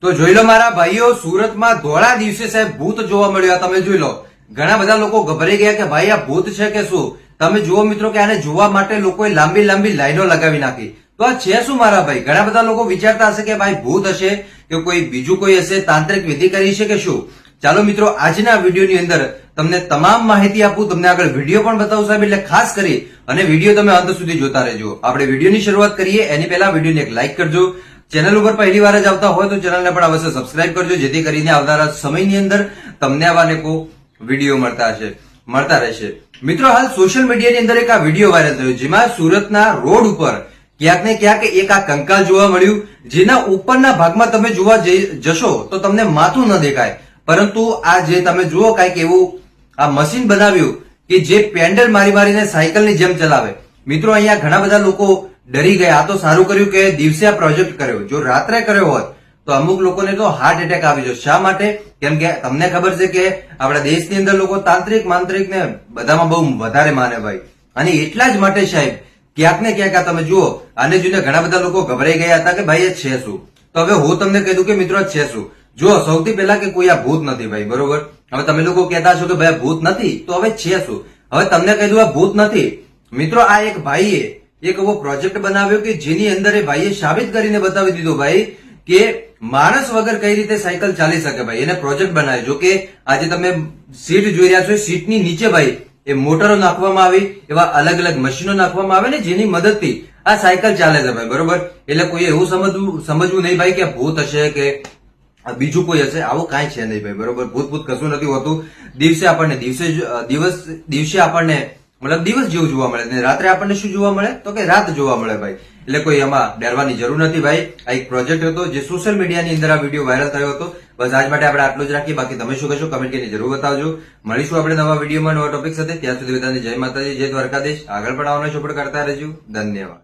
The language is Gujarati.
તો જોઈ લો મારા ભાઈઓ, સુરતમાં ધોળા દિવસે સાહેબ ભૂત જોવા મળ્યો. તમે જોઈ લો, ઘણા બધા લોકો ગભરાઈ ગયા કે ભાઈ આ ભૂત છે કે શું. તમે જુઓ મિત્રો કે આને જોવા માટે લોકોએ લાંબી લાંબી લાઈનો લગાવી નાખી. તો આ છે શું મારા ભાઈ? ઘણા બધા લોકો વિચારતા હશે કે ભાઈ ભૂત હશે કે કોઈ બીજું કોઈ હશે, તાંત્રિક વિધિ કરી છે કે શું. ચાલો મિત્રો, આજના વિડીયોની અંદર તમને તમામ માહિતી આપું, તમને આગળ વિડીયો પણ બતાવું સાહેબ, એટલે ખાસ કરી અને વિડીયો તમે અંત સુધી જોતા રહેજો. આપણે વિડીયોની શરૂઆત કરીએ એની પહેલા વિડીયોને એક લાઈક કરજો. ચેનલ ઉપર પહેલી વાર જ આવતા હોય તો ચેનલને પણ અવશ્ય સબસ્ક્રાઇબ કરજો, જેથી કરીને આવનારા સમયની અંદર તમને આવા અનેકો વિડીયો મળતા રહેશે. મિત્રો, હાલ સોશિયલ મીડિયાની અંદર એક આ વિડીયો વાયરલ થયો, જેમાં સુરતના રોડ ઉપર ક્યાંક ને ક્યાંક એક આ કંકાલ જોવા મળ્યું, જેના ઉપરના ભાગમાં તમે જોવા જશો તો તમને માથું ન દેખાય, પરંતુ આ જે તમે જુઓ કઈક એવું આ મશીન બનાવ્યું કે જે પેન્ડલ મારી મારીને સાયકલની જેમ ચલાવે. મિત્રો, અહીંયા ઘણા બધા લોકો ડરી ગયા. આ તો સારું કર્યું કે દિવસે આ પ્રોજેક્ટ કર્યો, જો રાત્રે કર્યો હોત તો અમુક લોકોને તો હાર્ટ એટેક આવી જશે. શા માટે? કેમ કે તમને ખબર છે કે આપણા દેશની અંદર લોકો તાંત્રિક માંત્રિક ને બધામાં બહુ વધારે માને ભાઈ, અને એટલા જ માટે સાહેબ ક્યાંક ને ક્યાંક આ તમે જુઓ, આને જોઈને ઘણા બધા લોકો ગભરાઈ ગયા હતા કે ભાઈ એ છે શું. તો હવે હું તમને કહી દઉં કે મિત્રો છે શું. જો સૌથી પહેલા કે કોઈ આ ભૂત નથી ભાઈ, બરોબર. હવે તમે લોકો કહેતા છો કે ભાઈ ભૂત નથી, તો હવે છે શું? હવે તમને કહી દઉં આ ભૂત નથી. મિત્રો, આ એક ભાઈએ એક એવો પ્રોજેક્ટ બનાવ્યો કે જેની અંદર એ ભાઈએ સાબિત કરીને બતાવી દીધો ભાઈ કે માણસ વગર કઈ રીતે સાયકલ ચાલી શકે ભાઈ. એને પ્રોજેક્ટ બનાવ્યો. જો કે આજે તમે સીટ જોઈ રહ્યા છો, સીટની નીચે ભાઈ એ મોટરો નાખવામાં આવી, એવા અલગ અલગ મશીનો નાખવામાં આવે ને જેની મદદથી આ સાયકલ ચાલે છે ભાઈ, બરોબર. એટલે કોઈ એવું સમજવું નહીં ભાઈ કે ભૂત હશે કે બીજું કોઈ હશે. આવું કાંઈ છે નહીં ભાઈ, બરોબર. ભૂત કશું નથી હોતું. દિવસે આપણને દિવસે આપણને મતલબ દિવસ જેવું જોવા મળે, ને રાત્રે આપણને શું જોવા મળે તો કે રાત જોવા મળે ભાઈ. એટલે કોઈ એમાં ડરવાની જરૂર નથી ભાઈ. આ એક પ્રોજેક્ટ હતો જે સોશિયલ મીડિયાની અંદર આ વિડીયો વાયરલ થયો હતો. બસ આજ માટે આપણે આટલું જ રાખીએ. બાકી તમે શું કહેશો કમેન્ટ કરીને જરૂર બતાવજો. મળીશું આપણે નવા વિડીયોમાં નવા ટોપિક સાથે. ત્યાં સુધી બધાને જય માતાજી, જય દ્વારકાધીશ. આગળ પણ આવવાનો સપોર્ટ કરતા રહેજો. ધન્યવાદ.